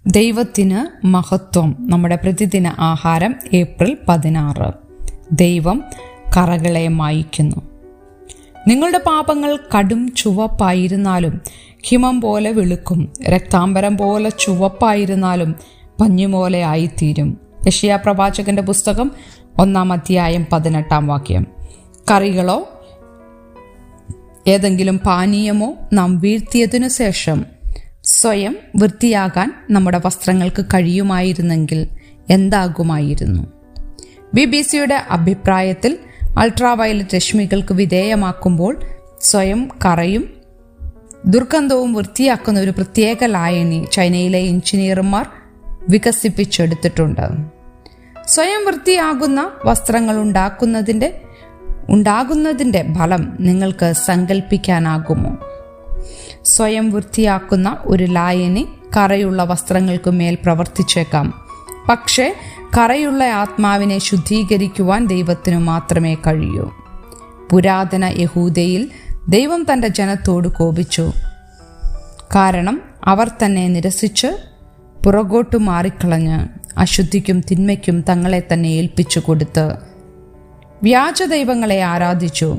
ദൈവത്തിന് മഹത്വം. നമ്മുടെ പ്രതിദിന ആഹാരം ഏപ്രിൽ 16. ദൈവം കറകളെ മായ്ക്കുന്നു. നിങ്ങളുടെ പാപങ്ങൾ കടും ചുവപ്പായിരുന്നാലും ഹിമം പോലെ വെളുക്കും, രക്താംബരം പോലെ ചുവപ്പായിരുന്നാലും പഞ്ഞുപോലെ ആയിത്തീരും. യെശയ്യാ പ്രവാചകന്റെ പുസ്തകം 1:18. കറികളോ ഏതെങ്കിലും പാനീയമോ നാം വീഴ്ത്തിയതിനു ശേഷം സ്വയം വൃത്തിയാകാൻ നമ്മുടെ വസ്ത്രങ്ങൾക്ക് കഴിയുമായിരുന്നെങ്കിൽ എന്താകുമായിരുന്നു? BBC-യുടെ അഭിപ്രായത്തിൽ അൾട്രാവയലറ്റ് രശ്മികൾക്ക് വിധേയമാക്കുമ്പോൾ സ്വയം കറയും ദുർഗന്ധവും വൃത്തിയാക്കുന്ന ഒരു പ്രത്യേക ലായനി ചൈനയിലെ എഞ്ചിനീയർമാർ വികസിപ്പിച്ചെടുത്തിട്ടുണ്ട്. സ്വയം വൃത്തിയാകുന്ന വസ്ത്രങ്ങൾ ഉണ്ടാകുന്നതിൻ്റെ ഫലം നിങ്ങൾക്ക് സങ്കല്പിക്കാനാകുമോ? സ്വയം വൃത്തിയാക്കുന്ന ഒരു ലായനി കറയുള്ള വസ്ത്രങ്ങൾക്ക് മേൽ പ്രവർത്തിച്ചേക്കാം, പക്ഷേ കറയുള്ള ആത്മാവിനെ ശുദ്ധീകരിക്കുവാൻ ദൈവത്തിനു മാത്രമേ കഴിയൂ. പുരാതന യഹൂദയിൽ ദൈവം തൻ്റെ ജനത്തോട് കോപിച്ചു. കാരണം അവർ തന്നെ നിരസിച്ച് പുറകോട്ടു മാറിക്കളഞ്ഞ് അശുദ്ധിക്കും തിന്മയ്ക്കും തങ്ങളെ തന്നെ ഏൽപ്പിച്ചു കൊടുത്ത് വ്യാജ ദൈവങ്ങളെ ആരാധിച്ചു.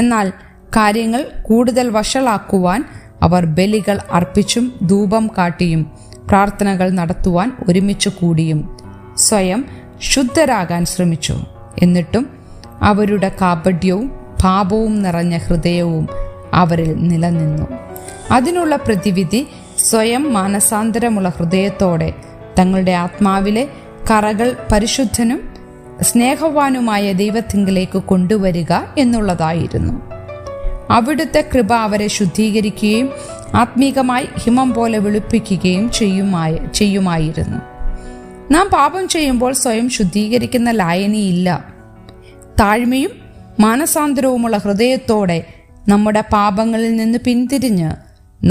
എന്നാൽ കാര്യങ്ങൾ കൂടുതൽ വഷളാക്കുവാൻ അവർ ബലികൾ അർപ്പിച്ചും ധൂപം കാട്ടിയും പ്രാർത്ഥനകൾ നടത്തുവാൻ ഒരുമിച്ച് കൂടിയും സ്വയം ശുദ്ധരാകാൻ ശ്രമിച്ചു. എന്നിട്ടും അവരുടെ കാപട്യവും പാപവും നിറഞ്ഞ ഹൃദയവും അവരിൽ നിലനിന്നു. അതിനുള്ള പ്രതിവിധി സ്വയം മാനസാന്തരമുള്ള ഹൃദയത്തോടെ തങ്ങളുടെ ആത്മാവിലെ കറകൾ പരിശുദ്ധനും സ്നേഹവാനുമായ ദൈവത്തിങ്കിലേക്ക് കൊണ്ടുവരിക എന്നുള്ളതായിരുന്നു. അവിടുത്തെ കൃപ അവരെ ശുദ്ധീകരിക്കുകയും ആത്മീകമായി ഹിമം പോലെ വെളുപ്പിക്കുകയും ചെയ്യുമായിരുന്നു. നാം പാപം ചെയ്യുമ്പോൾ സ്വയം ശുദ്ധീകരിക്കുന്ന ലായനിയില്ല. താഴ്മയും മാനസാന്തരവുമുള്ള ഹൃദയത്തോടെ നമ്മുടെ പാപങ്ങളിൽ നിന്ന് പിന്തിരിഞ്ഞ്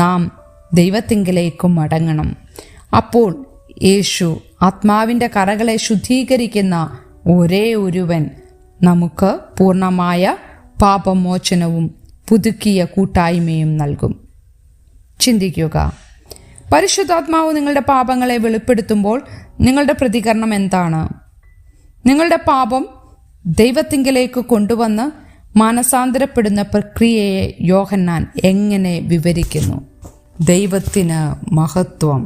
നാം ദൈവത്തിങ്കിലേക്ക് മടങ്ങണം. അപ്പോൾ യേശു ആത്മാവിൻ്റെ കറകളെ ശുദ്ധീകരിക്കുന്ന ഒരേ ഒരുവൻ നമുക്ക് പൂർണ്ണമായ പാപമോചനവും പുതുക്കിയ കൂട്ടായ്മയും നൽകും. ചിന്തിക്കുക, പരിശുദ്ധാത്മാവ് നിങ്ങളുടെ പാപങ്ങളെ വെളിപ്പെടുത്തുമ്പോൾ നിങ്ങളുടെ പ്രതികരണം എന്താണ്? നിങ്ങളുടെ പാപം ദൈവത്തിങ്കിലേക്ക് കൊണ്ടുവന്ന് മാനസാന്തരപ്പെടുന്ന പ്രക്രിയയെ യോഹന്നാൻ എങ്ങനെ വിവരിക്കുന്നു? ദൈവത്തിന് മഹത്വം.